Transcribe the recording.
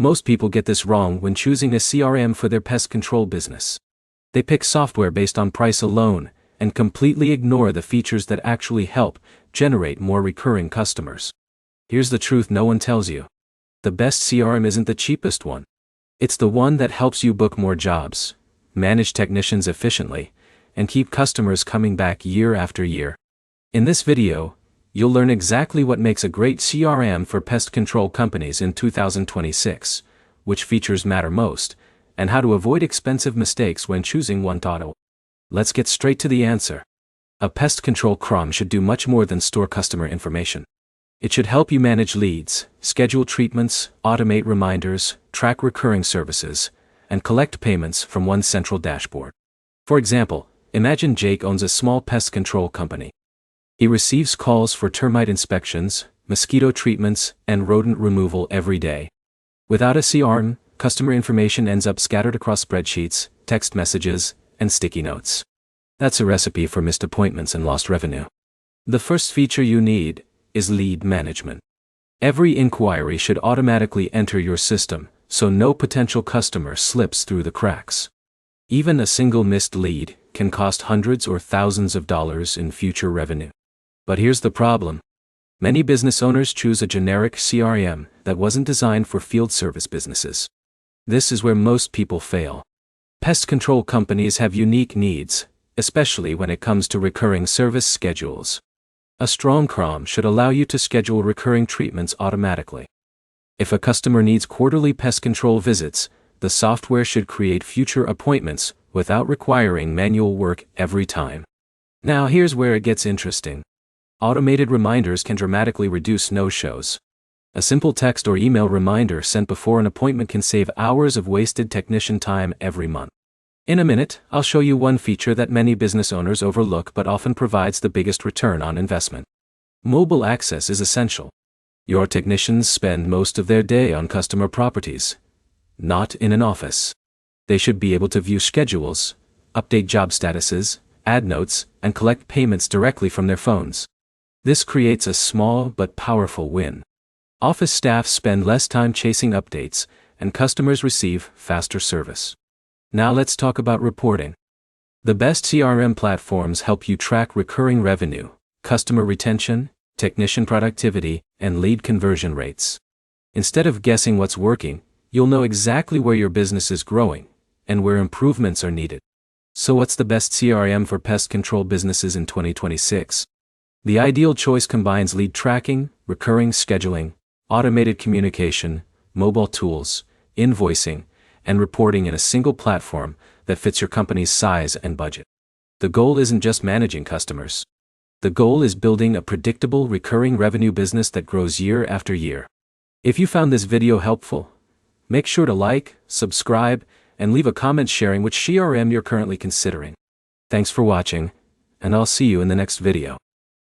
Most people get this wrong when choosing a CRM for their pest control business. They pick software based on price alone and completely ignore the features that actually help generate more recurring customers. Here's the truth no one tells you. The best CRM isn't the cheapest one. It's the one that helps you book more jobs, manage technicians efficiently, and keep customers coming back year after year. In this video, you'll learn exactly what makes a great CRM for pest control companies in 2026, which features matter most, and how to avoid expensive mistakes when choosing one. Let's get straight to the answer. A pest control CRM should do much more than store customer information. It should help you manage leads, schedule treatments, automate reminders, track recurring services, and collect payments from one central dashboard. For example, imagine Jake owns a small pest control company. He receives calls for termite inspections, mosquito treatments, and rodent removal every day. Without a CRM, customer information ends up scattered across spreadsheets, text messages, and sticky notes. That's a recipe for missed appointments and lost revenue. The first feature you need is lead management. Every inquiry should automatically enter your system, so no potential customer slips through the cracks. Even a single missed lead can cost hundreds or thousands of dollars in future revenue. But here's the problem. Many business owners choose a generic CRM that wasn't designed for field service businesses. This is where most people fail. Pest control companies have unique needs, especially when it comes to recurring service schedules. A strong CRM should allow you to schedule recurring treatments automatically. If a customer needs quarterly pest control visits, the software should create future appointments without requiring manual work every time. Now here's where it gets interesting. Automated reminders can dramatically reduce no-shows. A simple text or email reminder sent before an appointment can save hours of wasted technician time every month. In a minute, I'll show you one feature that many business owners overlook but often provides the biggest return on investment. Mobile access is essential. Your technicians spend most of their day on customer properties, not in an office. They should be able to view schedules, update job statuses, add notes, and collect payments directly from their phones. This creates a small but powerful win. Office staff spend less time chasing updates, and customers receive faster service. Now let's talk about reporting. The best CRM platforms help you track recurring revenue, customer retention, technician productivity, and lead conversion rates. Instead of guessing what's working, you'll know exactly where your business is growing and where improvements are needed. So what's the best CRM for pest control businesses in 2026? The ideal choice combines lead tracking, recurring scheduling, automated communication, mobile tools, invoicing, and reporting in a single platform that fits your company's size and budget. The goal isn't just managing customers. The goal is building a predictable recurring revenue business that grows year after year. If you found this video helpful, make sure to like, subscribe, and leave a comment sharing which CRM you're currently considering. Thanks for watching, and I'll see you in the next video.